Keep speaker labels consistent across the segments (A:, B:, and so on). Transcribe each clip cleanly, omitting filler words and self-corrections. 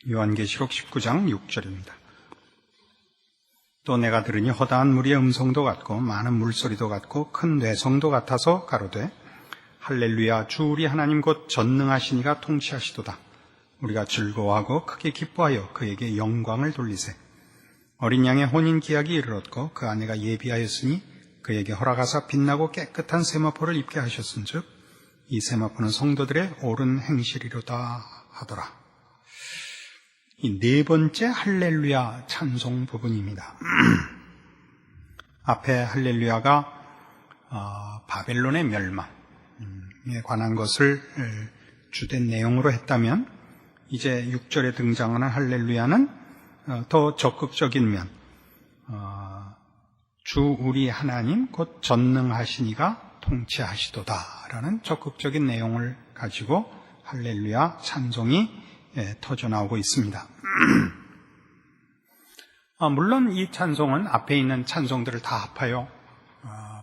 A: 요한계시록 19장 6절입니다. 또 내가 들으니 허다한 무리의 음성도 같고 많은 물소리도 같고 큰 뇌성도 같아서 가로되 할렐루야 주 우리 하나님 곧 전능하시니가 통치하시도다. 우리가 즐거워하고 크게 기뻐하여 그에게 영광을 돌리세. 어린 양의 혼인 기약이 이르렀고 그 아내가 예비하였으니 그에게 허락하사 빛나고 깨끗한 세마포를 입게 하셨은즉 이 세마포는 성도들의 옳은 행실이로다 하더라. 이 네 번째 할렐루야 찬송 부분입니다. 앞에 할렐루야가 바벨론의 멸망에 관한 것을 주된 내용으로 했다면 이제 6절에 등장하는 할렐루야는 더 적극적인 면, 주 우리 하나님 곧 전능하시니가 통치하시도다라는 적극적인 내용을 가지고 할렐루야 찬송이 터져나오고 있습니다. 물론 이 찬송은 앞에 있는 찬송들을 다 합하여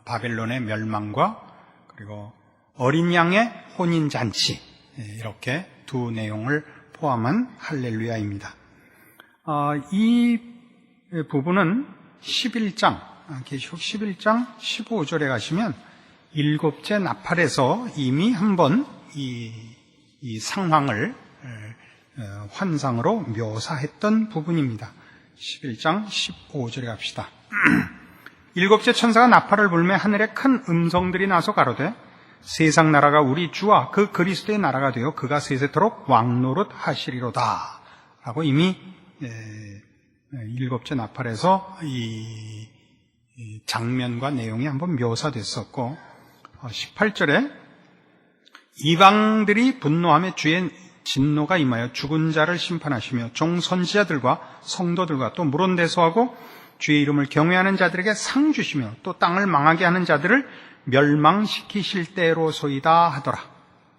A: 바벨론의 멸망과 그리고 어린 양의 혼인잔치 이렇게 두 내용을 포함한 할렐루야입니다. 이 부분은 11장, 계시록 11장 15절에 가시면 일곱째 나팔에서 이미 한번 이 상황을 환상으로 묘사했던 부분입니다. 11장 15절에 갑시다. 일곱째 천사가 나팔을 불매 하늘에 큰 음성들이 나서 가로되 세상 나라가 우리 주와 그 그리스도의 나라가 되어 그가 세세토록 왕노릇 하시리로다 라고 이미 일곱째 나팔에서 이 장면과 내용이 한번 묘사됐었고 18절에 이방들이 분노하며 주의 진노가 임하여 죽은 자를 심판하시며 종 선지자들과 성도들과 또 물은 대소하고 주의 이름을 경외하는 자들에게 상 주시며 또 땅을 망하게 하는 자들을 멸망시키실 때로소이다 하더라.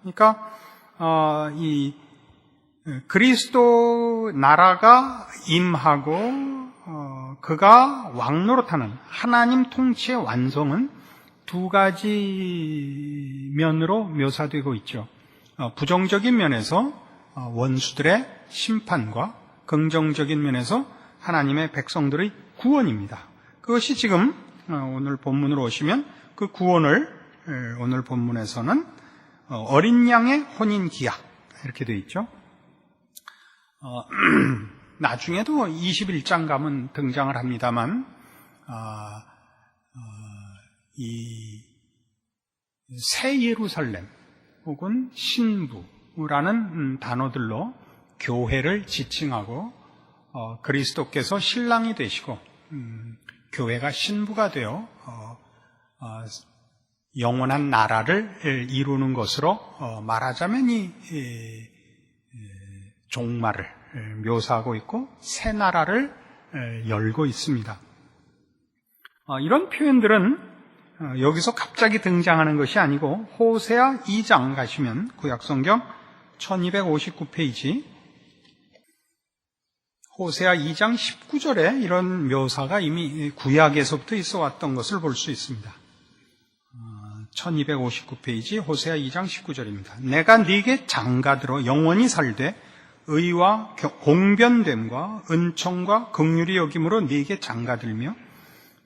A: 그러니까 이 그리스도 나라가 임하고 그가 왕노릇하는 하나님 통치의 완성은 두 가지 면으로 묘사되고 있죠. 부정적인 면에서 원수들의 심판과 긍정적인 면에서 하나님의 백성들의 구원입니다. 그것이 지금 오늘 본문으로 오시면 그 구원을 오늘 본문에서는 어린 양의 혼인 기약 이렇게 되어 있죠. 나중에도 21장 가면 등장을 합니다만 이 새 예루살렘 혹은 신부라는 단어들로 교회를 지칭하고 그리스도께서 신랑이 되시고 교회가 신부가 되어 영원한 나라를 이루는 것으로 말하자면 이 종말을 묘사하고 있고 새 나라를 열고 있습니다. 이런 표현들은 여기서 갑자기 등장하는 것이 아니고 호세아 2장 가시면 구약성경 1259페이지 호세아 2장 19절에 이런 묘사가 이미 구약에서부터 있어 왔던 것을 볼 수 있습니다. 1259페이지 호세아 2장 19절입니다. 내가 네게 장가들어 영원히 살되 의와 공변됨과 은총과 긍휼이 여김으로 네게 장가들며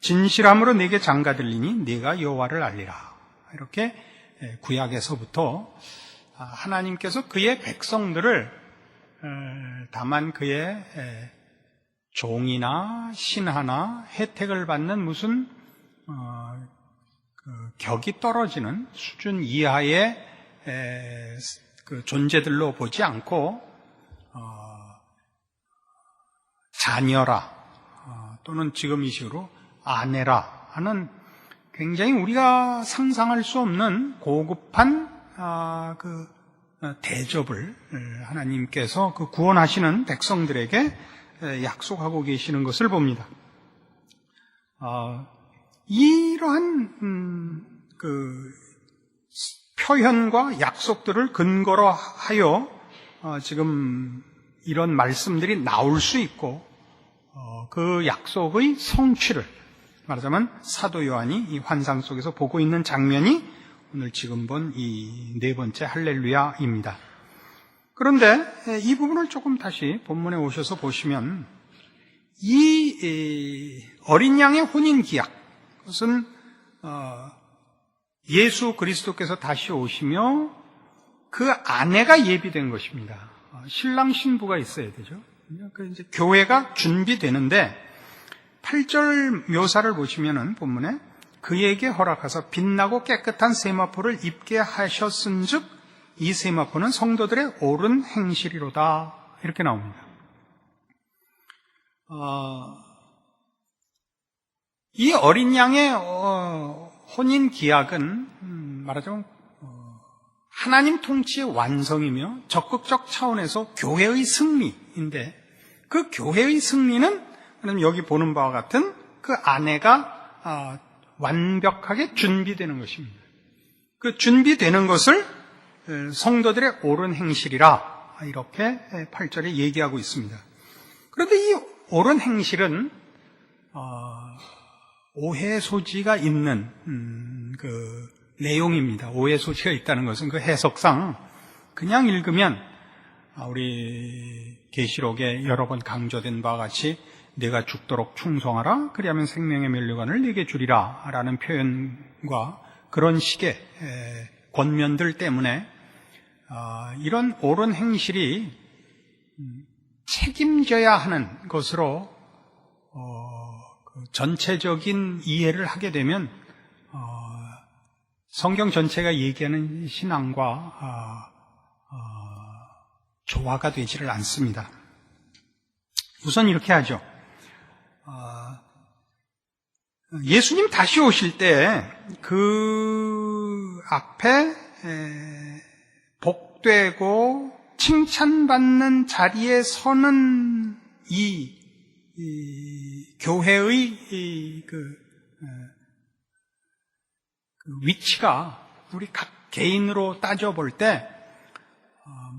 A: 진실함으로 네게 장가들리니 네가 여호와를 알리라. 이렇게 구약에서부터 하나님께서 그의 백성들을 다만 그의 종이나 신하나 혜택을 받는 무슨 격이 떨어지는 수준 이하의 그 존재들로 보지 않고 자녀라 또는 지금 이 식으로 아내라 하는 굉장히 우리가 상상할 수 없는 고급한 그 대접을 하나님께서 그 구원하시는 백성들에게 약속하고 계시는 것을 봅니다. 이러한 그 표현과 약속들을 근거로 하여 지금 이런 말씀들이 나올 수 있고 그 약속의 성취를 말하자면 사도 요한이 이 환상 속에서 보고 있는 장면이 오늘 지금 본 이 네 번째 할렐루야입니다. 그런데 이 부분을 조금 다시 본문에 오셔서 보시면 이 어린 양의 혼인 기약, 그것은 예수 그리스도께서 다시 오시며 그 아내가 예비된 것입니다. 신랑 신부가 있어야 되죠. 이제 교회가 준비되는데 8절 묘사를 보시면은 본문에 그에게 허락하사 빛나고 깨끗한 세마포를 입게 하셨은즉 이 세마포는 성도들의 옳은 행실이로다, 이렇게 나옵니다. 이 어린 양의 혼인 기약은 말하자면 하나님 통치의 완성이며 적극적 차원에서 교회의 승리인데, 그 교회의 승리는 여기 보는 바와 같은 그 아내가 완벽하게 준비되는 것입니다. 그 준비되는 것을 성도들의 옳은 행실이라, 이렇게 8절에 얘기하고 있습니다. 그런데 이 옳은 행실은 오해 소지가 있는 그 내용입니다. 오해 소지가 있다는 것은 그 해석상 그냥 읽으면 우리 계시록에 여러 번 강조된 바와 같이 내가 죽도록 충성하라, 그리하면 생명의 면류관을 내게 주리라 라는 표현과 그런 식의 권면들 때문에 이런 옳은 행실이 책임져야 하는 것으로 전체적인 이해를 하게 되면 성경 전체가 얘기하는 신앙과 조화가 되지를 않습니다. 우선 이렇게 하죠. 예수님 다시 오실 때 그 앞에 복되고 칭찬받는 자리에 서는 이 교회의 그 위치가 우리 각 개인으로 따져볼 때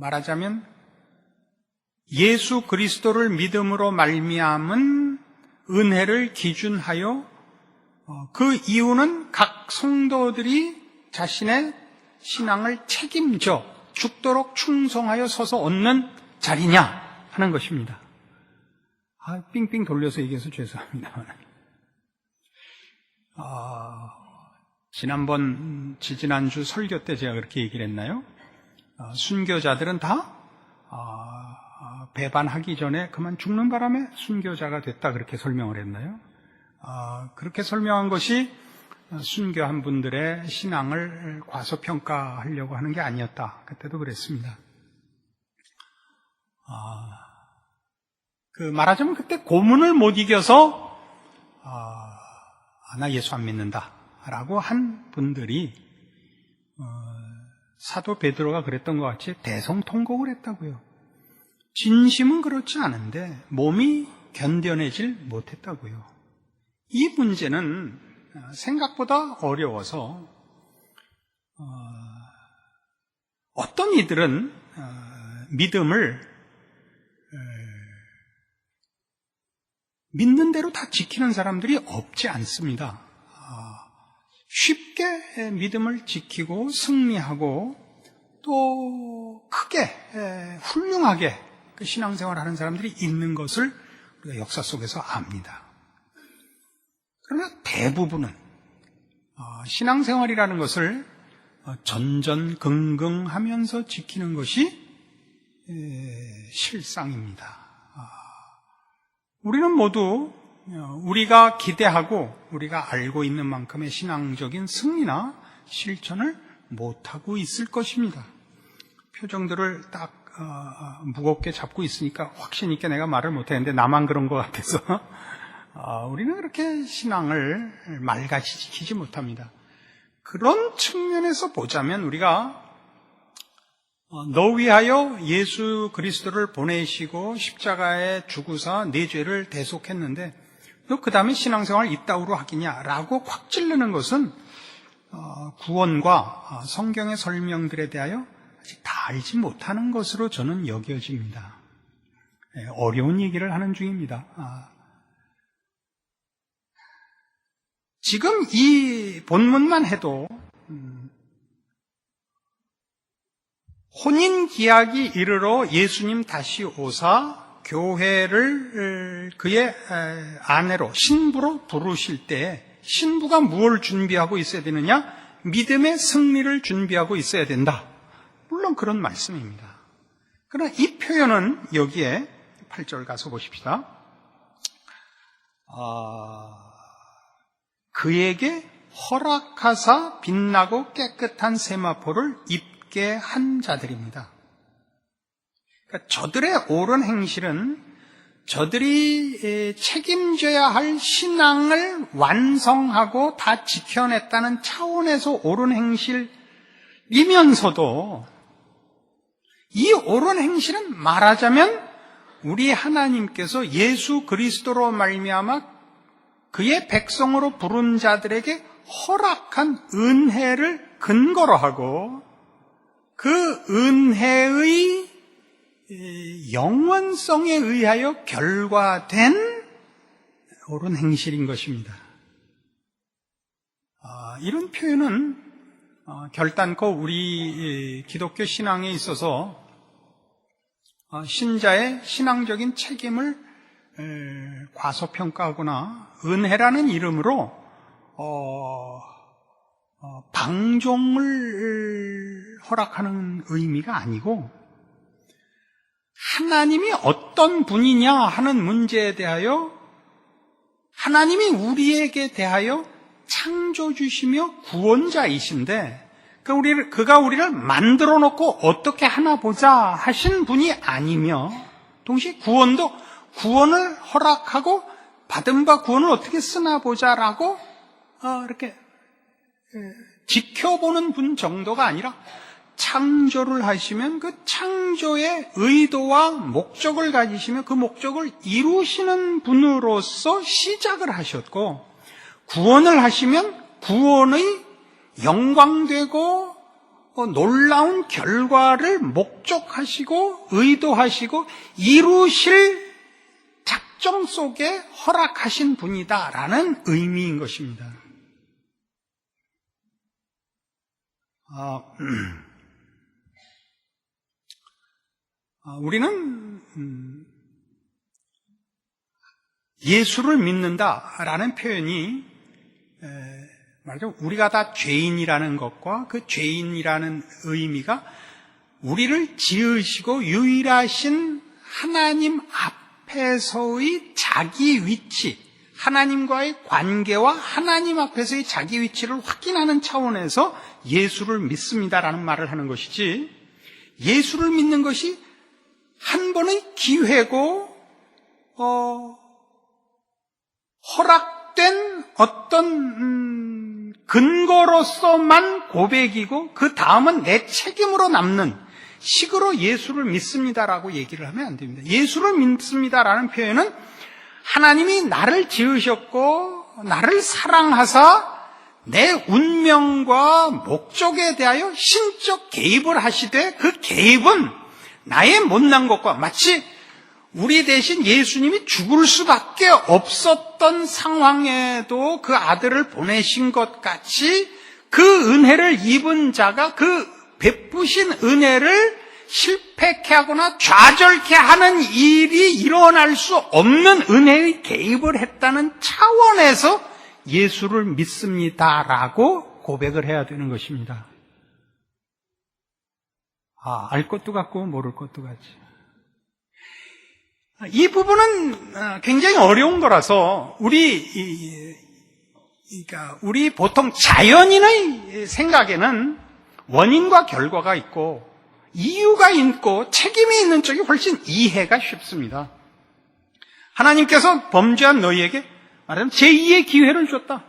A: 말하자면 예수 그리스도를 믿음으로 말미암은 은혜를 기준하여 그 이유는 각 성도들이 자신의 신앙을 책임져 죽도록 충성하여 서서 얻는 자리냐 하는 것입니다. 삥삥 돌려서 얘기해서 죄송합니다. 지지난주 설교 때 제가 그렇게 얘기를 했나요? 순교자들은 다 배반하기 전에 그만 죽는 바람에 순교자가 됐다, 그렇게 설명을 했나요? 그렇게 설명한 것이 순교한 분들의 신앙을 과소평가하려고 하는 게 아니었다. 그때도 그랬습니다. 말하자면 그때 고문을 못 이겨서 나 예수 안 믿는다 라고 한 분들이 사도 베드로가 그랬던 것 같이 대성통곡을 했다고요. 진심은 그렇지 않은데 몸이 견뎌내질 못했다고요. 이 문제는 생각보다 어려워서 어떤 이들은 믿음을 믿는 대로 다 지키는 사람들이 없지 않습니다. 쉽게 믿음을 지키고 승리하고 또 크게 훌륭하게 그 신앙생활을 하는 사람들이 있는 것을 우리가 역사 속에서 압니다. 그러나 대부분은 신앙생활이라는 것을 전전긍긍하면서 지키는 것이 실상입니다. 우리는 모두 우리가 기대하고 우리가 알고 있는 만큼의 신앙적인 승리나 실천을 못하고 있을 것입니다. 표정들을 딱 무겁게 잡고 있으니까 확신 있게 내가 말을 못했는데 나만 그런 것 같아서 우리는 그렇게 신앙을 말같이 지키지 못합니다. 그런 측면에서 보자면 우리가 너 위하여 예수 그리스도를 보내시고 십자가에 죽으사 내 죄를 대속했는데 너 그 다음에 신앙생활 이따위로 하겠냐라고 콱 찌르는 것은 구원과 성경의 설명들에 대하여 아직 다 알지 못하는 것으로 저는 여겨집니다. 어려운 얘기를 하는 중입니다. 지금 이 본문만 해도 혼인 기약이 이르러 예수님 다시 오사 교회를 그의 아내로, 신부로 부르실 때 신부가 무엇을 준비하고 있어야 되느냐? 믿음의 승리를 준비하고 있어야 된다. 물론 그런 말씀입니다. 그러나 이 표현은 여기에 8절 가서 보십시다. 그에게 허락하사 빛나고 깨끗한 세마포를 입게 한 자들입니다. 그러니까 저들의 옳은 행실은 저들이 책임져야 할 신앙을 완성하고 다 지켜냈다는 차원에서 옳은 행실이면서도 이 옳은 행실은 말하자면 우리 하나님께서 예수 그리스도로 말미암아 그의 백성으로 부른 자들에게 허락한 은혜를 근거로 하고 그 은혜의 영원성에 의하여 결과된 옳은 행실인 것입니다. 이런 표현은 결단코 우리 기독교 신앙에 있어서 신자의 신앙적인 책임을 과소평가하거나 은혜라는 이름으로 방종을 허락하는 의미가 아니고 하나님이 어떤 분이냐 하는 문제에 대하여 하나님이 우리에게 대하여 창조주시며 구원자이신데 그가 우리를 만들어 놓고 어떻게 하나 보자 하신 분이 아니며 동시에 구원을 허락하고 받은 바 구원을 어떻게 쓰나 보자라고 이렇게 지켜보는 분 정도가 아니라 창조를 하시면 그 창조의 의도와 목적을 가지시며 그 목적을 이루시는 분으로서 시작을 하셨고 구원을 하시면 구원의 영광되고 놀라운 결과를 목적하시고 의도하시고 이루실 작정 속에 허락하신 분이다라는 의미인 것입니다. 우리는 예수를 믿는다라는 표현이 말하자면 우리가 다 죄인이라는 것과 그 죄인이라는 의미가 우리를 지으시고 유일하신 하나님 앞에서의 자기 위치, 하나님과의 관계와 하나님 앞에서의 자기 위치를 확인하는 차원에서 예수를 믿습니다라는 말을 하는 것이지, 예수를 믿는 것이 한 번의 기회고 허락된 어떤 근거로서만 고백이고 그 다음은 내 책임으로 남는 식으로 예수를 믿습니다라고 얘기를 하면 안 됩니다. 예수를 믿습니다라는 표현은 하나님이 나를 지으셨고 나를 사랑하사 내 운명과 목적에 대하여 신적 개입을 하시되 그 개입은 나의 못난 것과 마치 우리 대신 예수님이 죽을 수밖에 없었던 상황에도 그 아들을 보내신 것 같이 그 은혜를 입은 자가 그 베푸신 은혜를 실패케 하거나 좌절케 하는 일이 일어날 수 없는 은혜의 개입을 했다는 차원에서 예수를 믿습니다라고 고백을 해야 되는 것입니다. 알 것도 같고 모를 것도 같지. 이 부분은 굉장히 어려운 거라서 우리 보통 자연인의 생각에는 원인과 결과가 있고 이유가 있고 책임이 있는 쪽이 훨씬 이해가 쉽습니다. 하나님께서 범죄한 너희에게 말하자면 제2의 기회를 줬다.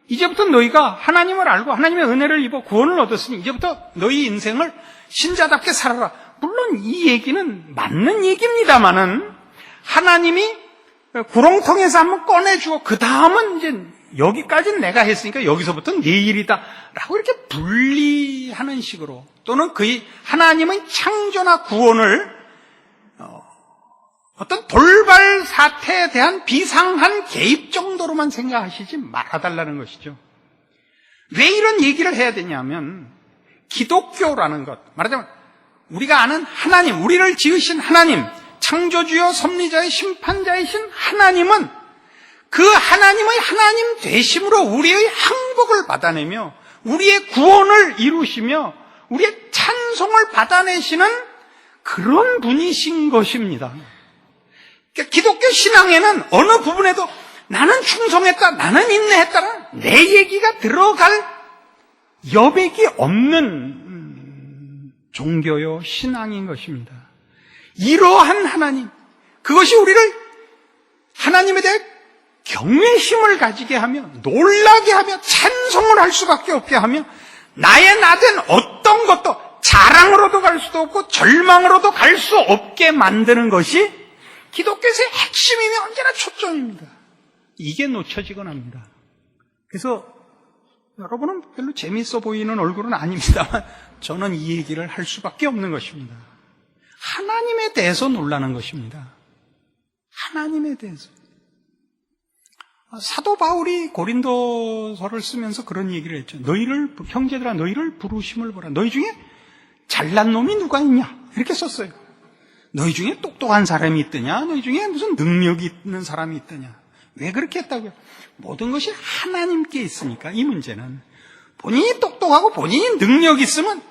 A: 이제부터 너희가 하나님을 알고 하나님의 은혜를 입어 구원을 얻었으니 이제부터 너희 인생을 신자답게 살아라. 물론 이 얘기는 맞는 얘기입니다만은 하나님이 구렁텅이에서 한번 꺼내주고 그 다음은 이제 여기까지는 내가 했으니까 여기서부터는 내 일이다 라고 이렇게 분리하는 식으로, 또는 그의 하나님의 창조나 구원을 어떤 돌발 사태에 대한 비상한 개입 정도로만 생각하시지 말아달라는 것이죠. 왜 이런 얘기를 해야 되냐면 기독교라는 것, 말하자면 우리가 아는 하나님, 우리를 지으신 하나님, 창조주여 섭리자의 심판자이신 하나님은 그 하나님의 하나님 되심으로 우리의 항복을 받아내며 우리의 구원을 이루시며 우리의 찬송을 받아내시는 그런 분이신 것입니다. 그러니까 기독교 신앙에는 어느 부분에도 나는 충성했다, 나는 인내했다라는 내 얘기가 들어갈 여백이 없는 종교요 신앙인 것입니다. 이러한 하나님, 그것이 우리를 하나님에 대해 경외심을 가지게 하며 놀라게 하며 찬송을 할 수밖에 없게 하며 나의 나된 어떤 것도 자랑으로도 갈 수도 없고 절망으로도 갈 수 없게 만드는 것이 기독교에서의 핵심이며 언제나 초점입니다. 이게 놓쳐지곤 합니다. 그래서 여러분은 별로 재미있어 보이는 얼굴은 아닙니다만 저는 이 얘기를 할 수밖에 없는 것입니다. 하나님에 대해서 놀라는 것입니다. 하나님에 대해서. 사도 바울이 고린도서를 쓰면서 그런 얘기를 했죠. 형제들아 너희를 부르심을 보라. 너희 중에 잘난 놈이 누가 있냐? 이렇게 썼어요. 너희 중에 똑똑한 사람이 있더냐? 너희 중에 무슨 능력이 있는 사람이 있더냐? 왜 그렇게 했다고요? 모든 것이 하나님께 있으니까 이 문제는 본인이 똑똑하고 본인이 능력이 있으면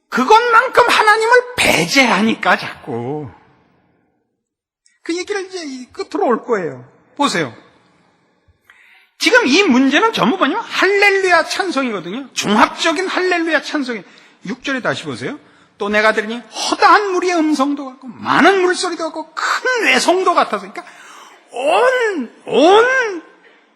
A: 그것만큼 하나님을 배제하니까 자꾸 그 얘기를 이제 끝으로 올 거예요. 보세요. 지금 이 문제는 전부 뭐냐면 할렐루야 찬송이거든요. 종합적인 할렐루야 찬송이. 6절에 다시 보세요. 또 내가 들으니 허다한 무리의 음성도 같고 많은 물소리도 같고 큰 외성도 같아서, 그러니까 온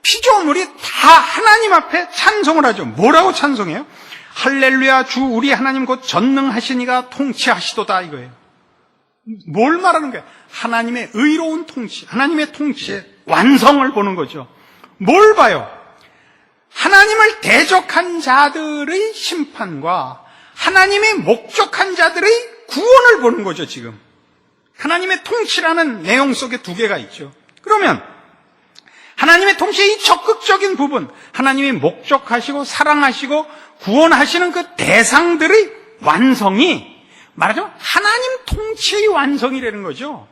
A: 피조물이 다 하나님 앞에 찬송을 하죠. 뭐라고 찬송해요? 할렐루야 주 우리 하나님 곧 전능하신 이가 통치하시도다 이거예요. 뭘 말하는 거예요? 하나님의 의로운 통치, 하나님의 통치의 완성을 보는 거죠. 뭘 봐요? 하나님을 대적한 자들의 심판과 하나님의 목적한 자들의 구원을 보는 거죠. 지금 하나님의 통치라는 내용 속에 두 개가 있죠. 그러면 하나님의 통치의 이 적극적인 부분, 하나님이 목적하시고 사랑하시고 구원하시는 그 대상들의 완성이 말하자면 하나님 통치의 완성이라는 거죠.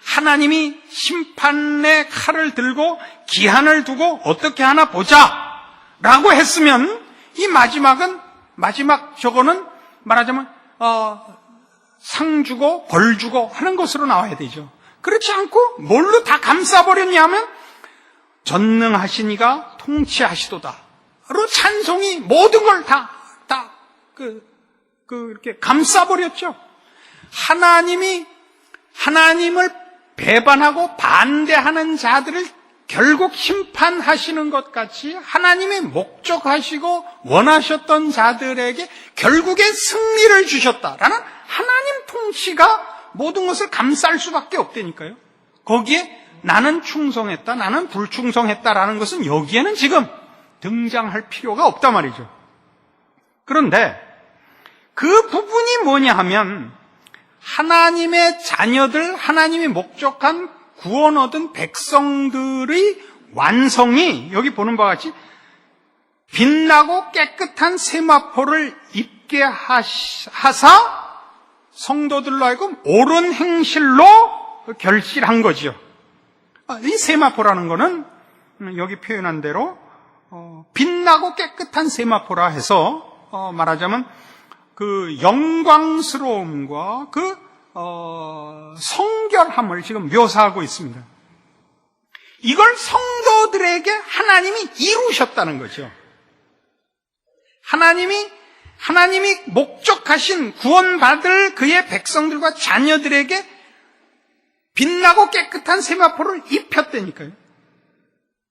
A: 하나님이 심판의 칼을 들고 기한을 두고 어떻게 하나 보자 라고 했으면 이 마지막 저거는 말하자면 상 주고 벌 주고 하는 것으로 나와야 되죠. 그렇지 않고 뭘로 다 감싸버렸냐면 전능하신 이가 통치하시도다로 찬송이 모든 걸 이렇게 감싸버렸죠. 하나님을 배반하고 반대하는 자들을 결국 심판하시는 것 같이 하나님의 목적하시고 원하셨던 자들에게 결국에 승리를 주셨다라는 하나님 통치가 모든 것을 감쌀 수밖에 없다니까요. 거기에 나는 충성했다, 나는 불충성했다라는 것은 여기에는 지금 등장할 필요가 없단 말이죠. 그런데 그 부분이 뭐냐 하면 하나님의 자녀들, 하나님이 목적한 구원 얻은 백성들의 완성이 여기 보는 바와 같이 빛나고 깨끗한 세마포를 입게 하사 성도들로 하여금 옳은 행실로 결실한 거죠. 이 세마포라는 거는 여기 표현한 대로 빛나고 깨끗한 세마포라 해서 말하자면 그 영광스러움과 그 성결함을 지금 묘사하고 있습니다. 이걸 성도들에게 하나님이 이루셨다는 거죠. 하나님이 목적하신 구원받을 그의 백성들과 자녀들에게 빛나고 깨끗한 세마포를 입혔다니까요.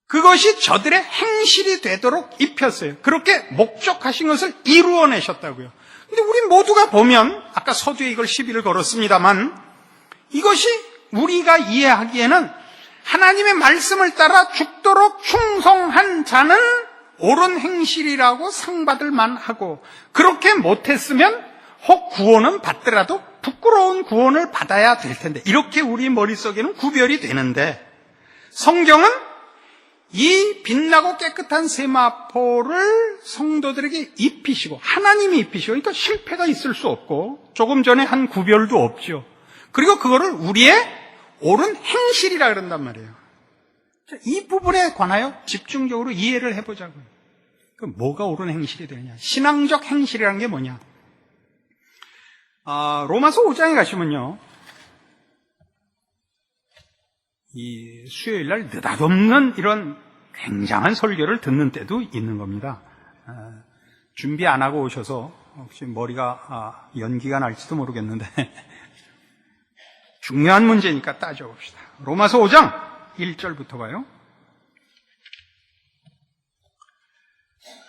A: 그것이 저들의 행실이 되도록 입혔어요. 그렇게 목적하신 것을 이루어내셨다고요. 근데 우리 모두가 보면 아까 서두에 이걸 시비를 걸었습니다만 이것이 우리가 이해하기에는 하나님의 말씀을 따라 죽도록 충성한 자는 옳은 행실이라고 상받을 만하고 그렇게 못했으면 혹 구원은 받더라도 부끄러운 구원을 받아야 될 텐데 이렇게 우리 머릿속에는 구별이 되는데 성경은 이 빛나고 깨끗한 세마포를 성도들에게 입히시고, 하나님이 입히시고, 그러니까 실패가 있을 수 없고, 조금 전에 한 구별도 없죠. 그리고 그거를 우리의 옳은 행실이라 그런단 말이에요. 이 부분에 관하여 집중적으로 이해를 해보자고요. 뭐가 옳은 행실이 되느냐? 신앙적 행실이라는 게 뭐냐? 로마서 5장에 가시면요, 이 수요일 날 느닷없는 이런 굉장한 설교를 듣는 때도 있는 겁니다. 준비 안 하고 오셔서 혹시 머리가 연기가 날지도 모르겠는데 중요한 문제니까 따져봅시다. 로마서 5장 1절부터 봐요.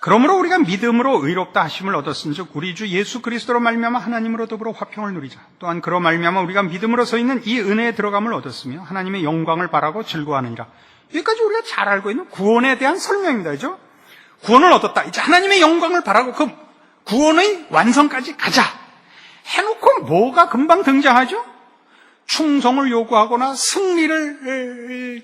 A: 그러므로 우리가 믿음으로 의롭다 하심을 얻었은즉 우리 주 예수 그리스도로 말미암아 하나님으로 더불어 화평을 누리자. 또한 그로 말미암아 우리가 믿음으로 서 있는 이 은혜에 들어감을 얻었으며 하나님의 영광을 바라고 즐거워하느니라. 여기까지 우리가 잘 알고 있는 구원에 대한 설명입니다. 그죠? 구원을 얻었다. 이제 하나님의 영광을 바라고 그 구원의 완성까지 가자. 해놓고 뭐가 금방 등장하죠? 충성을 요구하거나 승리를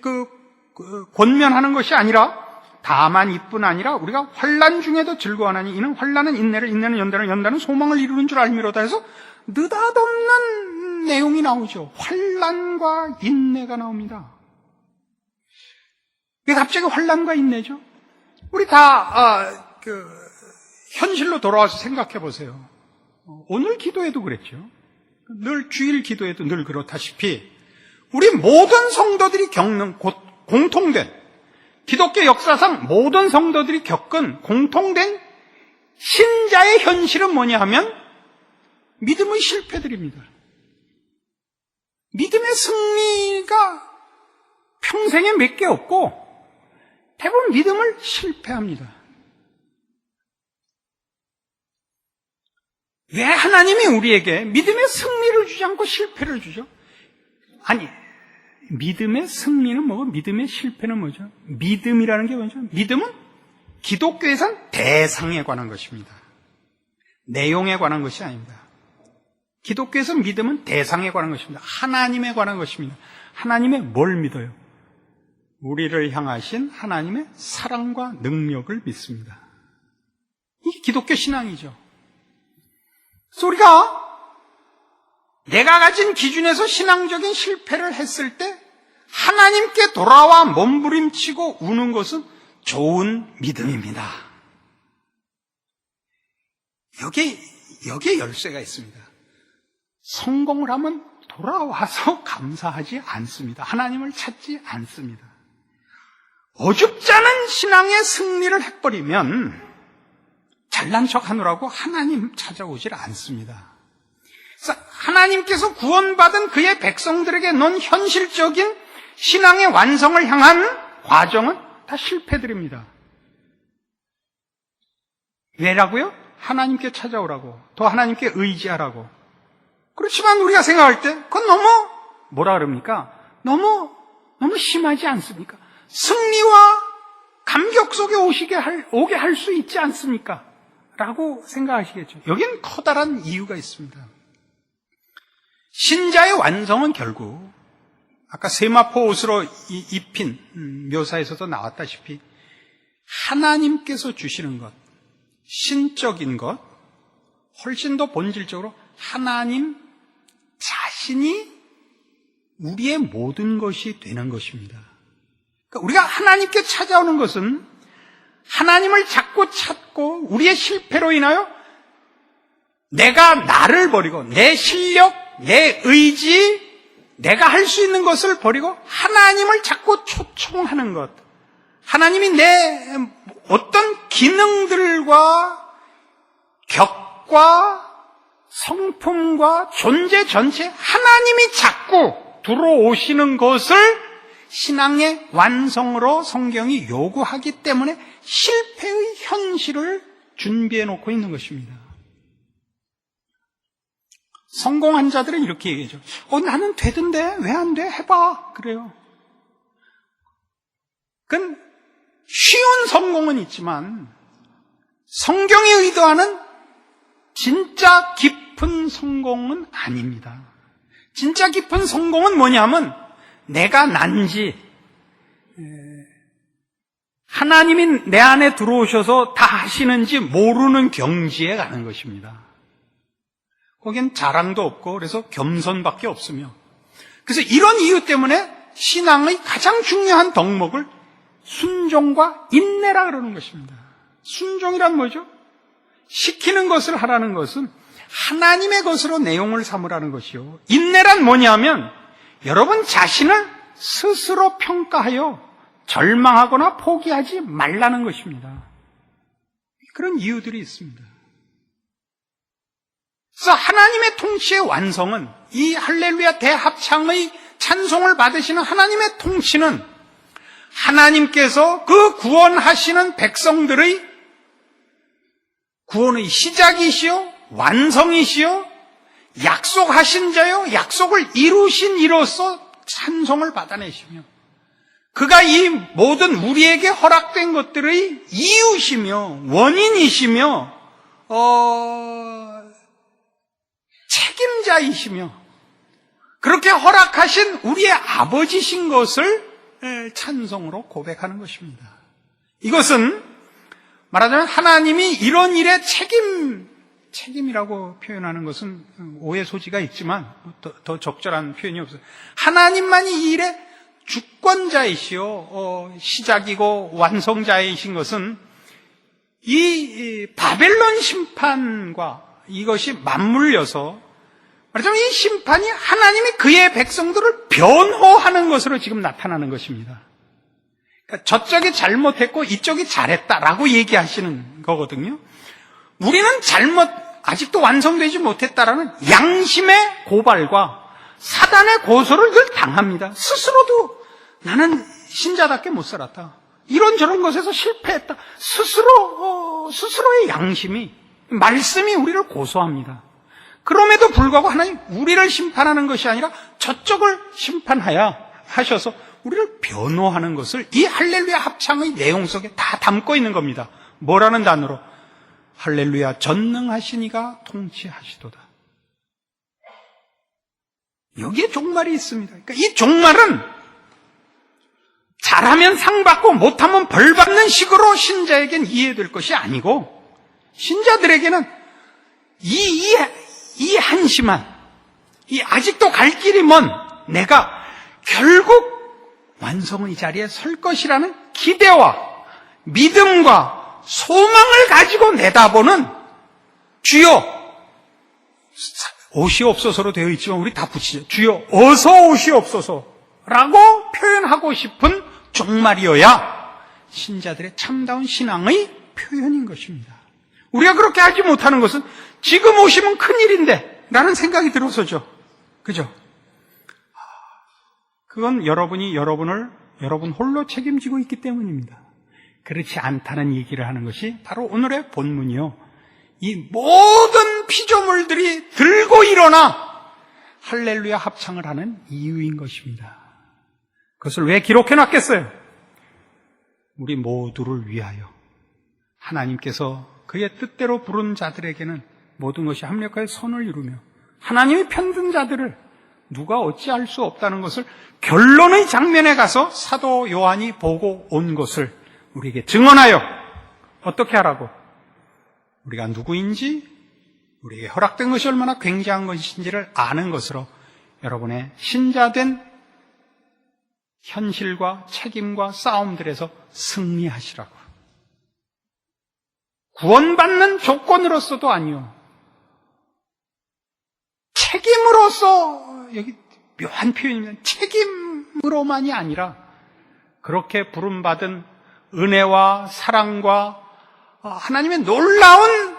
A: 권면하는 것이 아니라, 다만 이뿐 아니라 우리가 환난 중에도 즐거워하나니 이는 환난은 인내를, 인내는 연단을, 연단은 소망을 이루는 줄 알미로다 해서 느닷없는 내용이 나오죠. 환난과 인내가 나옵니다. 왜 갑자기 환난과 인내죠? 우리 다 현실로 돌아와서 생각해 보세요. 오늘 기도에도 그랬죠. 늘 주일 기도에도 늘 그렇다시피 우리 모든 성도들이 겪는 공통된, 기독교 역사상 모든 성도들이 겪은 공통된 신자의 현실은 뭐냐 하면 믿음의 실패들입니다. 믿음의 승리가 평생에 몇 개 없고 대부분 믿음을 실패합니다. 왜 하나님이 우리에게 믿음의 승리를 주지 않고 실패를 주죠? 아니, 믿음의 승리는 뭐고 믿음의 실패는 뭐죠? 믿음이라는 게 뭐죠? 믿음은 기독교에선 대상에 관한 것입니다. 내용에 관한 것이 아닙니다. 기독교에서 믿음은 대상에 관한 것입니다. 하나님에 관한 것입니다. 하나님의 뭘 믿어요? 우리를 향하신 하나님의 사랑과 능력을 믿습니다. 이게 기독교 신앙이죠. 그래서 우리가 내가 가진 기준에서 신앙적인 실패를 했을 때 하나님께 돌아와 몸부림치고 우는 것은 좋은 믿음입니다. 여기에 열쇠가 있습니다. 성공을 하면 돌아와서 감사하지 않습니다. 하나님을 찾지 않습니다. 어줍지 않은 신앙의 승리를 해버리면 잘난 척 하느라고 하나님 찾아오질 않습니다. 그래서 하나님께서 구원받은 그의 백성들에게 놓은 현실적인 신앙의 완성을 향한 과정은 다 실패들입니다. 왜라고요? 하나님께 찾아오라고, 더 하나님께 의지하라고. 그렇지만 우리가 생각할 때 그건 너무 뭐라 그럽니까? 너무 심하지 않습니까? 승리와 감격 속에 오게 할 수 있지 않습니까? 라고 생각하시겠죠. 여기는 커다란 이유가 있습니다. 신자의 완성은 결국 아까 세마포 옷으로 입힌 묘사에서도 나왔다시피 하나님께서 주시는 것, 신적인 것, 훨씬 더 본질적으로 하나님 자신이 우리의 모든 것이 되는 것입니다. 그러니까 우리가 하나님께 찾아오는 것은 하나님을 자꾸 찾고 우리의 실패로 인하여 내가 나를 버리고 내 실력, 내 의지, 내가 할 수 있는 것을 버리고 하나님을 자꾸 초청하는 것. 하나님이 내 어떤 기능들과 격과 성품과 존재 전체 하나님이 자꾸 들어오시는 것을 신앙의 완성으로 성경이 요구하기 때문에 실패의 현실을 준비해 놓고 있는 것입니다. 성공한 자들은 이렇게 얘기하죠. 나는 되던데 왜 안 돼? 해봐. 그래요. 그건 쉬운 성공은 있지만 성경이 의도하는 진짜 깊은 성공은 아닙니다. 진짜 깊은 성공은 뭐냐면 내가 난지 하나님이 내 안에 들어오셔서 다 하시는지 모르는 경지에 가는 것입니다. 거긴 자랑도 없고 그래서 겸손밖에 없으며, 그래서 이런 이유 때문에 신앙의 가장 중요한 덕목을 순종과 인내라 그러는 것입니다. 순종이란 뭐죠? 시키는 것을 하라는 것은 하나님의 것으로 내용을 삼으라는 것이요. 인내란 뭐냐면 여러분 자신을 스스로 평가하여 절망하거나 포기하지 말라는 것입니다. 그런 이유들이 있습니다. 그래서 하나님의 통치의 완성은, 이 할렐루야 대합창의 찬송을 받으시는 하나님의 통치는 하나님께서 그 구원하시는 백성들의 구원의 시작이시요 완성이시요 약속하신 자요 약속을 이루신 이로써 찬송을 받아내시며, 그가 이 모든 우리에게 허락된 것들의 이유시며 원인이시며 책임자이시며 그렇게 허락하신 우리의 아버지신 것을 찬송으로 고백하는 것입니다. 이것은 말하자면 하나님이 이런 일에 책임이라고 표현하는 것은 오해 소지가 있지만 더 적절한 표현이 없어요. 하나님만이 이 일의 주권자이시오 시작이고 완성자이신 것은 이 바벨론 심판과 이것이 맞물려서 말하자면 이 심판이 하나님이 그의 백성들을 변호하는 것으로 지금 나타나는 것입니다. 그러니까 저쪽이 잘못했고 이쪽이 잘했다라고 얘기하시는 거거든요. 우리는 아직도 완성되지 못했다라는 양심의 고발과 사단의 고소를 늘 당합니다. 스스로도 나는 신자답게 못 살았다, 이런저런 것에서 실패했다, 스스로의 양심이, 말씀이 우리를 고소합니다. 그럼에도 불구하고 하나님 우리를 심판하는 것이 아니라 저쪽을 하셔서 우리를 변호하는 것을 이 할렐루야 합창의 내용 속에 다 담고 있는 겁니다. 뭐라는 단어로? 할렐루야 전능하시니가 통치하시도다. 여기에 종말이 있습니다. 그러니까 이 종말은 잘하면 상 받고 못하면 벌 받는 식으로 신자에겐 이해될 것이 아니고, 신자들에게는 이 한심한, 이 아직도 갈 길이 먼 내가 결국 완성의 자리에 설 것이라는 기대와 믿음과 소망을 가지고 내다보는, 주여 오시옵소서로 되어 있지만 우리 다 붙이죠. 주여 어서 오시옵소서라고 표현하고 싶은 종말이어야 신자들의 참다운 신앙의 표현인 것입니다. 우리가 그렇게 하지 못하는 것은 지금 오시면 큰일인데 라는 생각이 들어서죠. 그죠? 그건 여러분이 여러분 홀로 책임지고 있기 때문입니다. 그렇지 않다는 얘기를 하는 것이 바로 오늘의 본문이요, 이 모든 피조물들이 들고 일어나 할렐루야 합창을 하는 이유인 것입니다. 그것을 왜 기록해 놨겠어요? 우리 모두를 위하여 하나님께서 그의 뜻대로 부른 자들에게는 모든 것이 합력하여 선을 이루며 하나님이 편든 자들을 누가 어찌할 수 없다는 것을 결론의 장면에 가서 사도 요한이 보고 온 것을 우리에게 증언하여 어떻게 하라고? 우리가 누구인지, 우리에게 허락된 것이 얼마나 굉장한 것인지를 아는 것으로 여러분의 신자된 현실과 책임과 싸움들에서 승리하시라고. 구원받는 조건으로서도 아니요, 책임으로서, 여기 묘한 표현입니다. 책임으로만이 아니라 그렇게 부름받은 은혜와 사랑과 하나님의 놀라운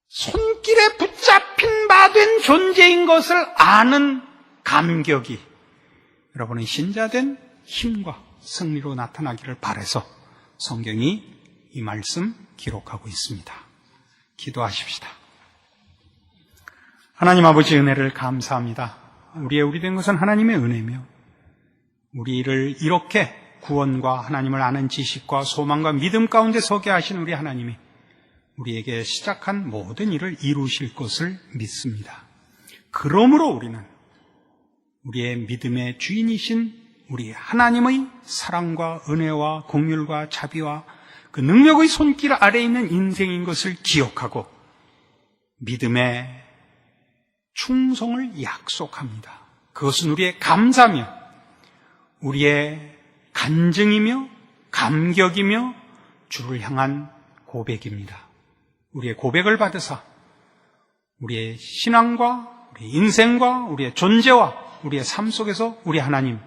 A: 손길에 붙잡힌 바 된 존재인 것을 아는 감격이 여러분의 신자된 힘과 승리로 나타나기를 바라서 성경이 이 말씀 기록하고 있습니다. 기도하십시다. 하나님 아버지, 은혜를 감사합니다. 우리 된 것은 하나님의 은혜며, 우리를 이렇게 구원과 하나님을 아는 지식과 소망과 믿음 가운데 서게 하신 우리 하나님이 우리에게 시작한 모든 일을 이루실 것을 믿습니다. 그러므로 우리는 우리의 믿음의 주인이신 우리 하나님의 사랑과 은혜와 긍휼과 자비와 그 능력의 손길 아래에 있는 인생인 것을 기억하고 믿음의 충성을 약속합니다. 그것은 우리의 감사며 우리의 간증이며 감격이며 주를 향한 고백입니다. 우리의 고백을 받으사 우리의 신앙과 우리의 인생과 우리의 존재와 우리의 삶 속에서 우리 하나님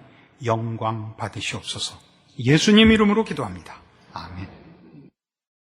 A: 영광 받으시옵소서. 예수님 이름으로 기도합니다. 아멘.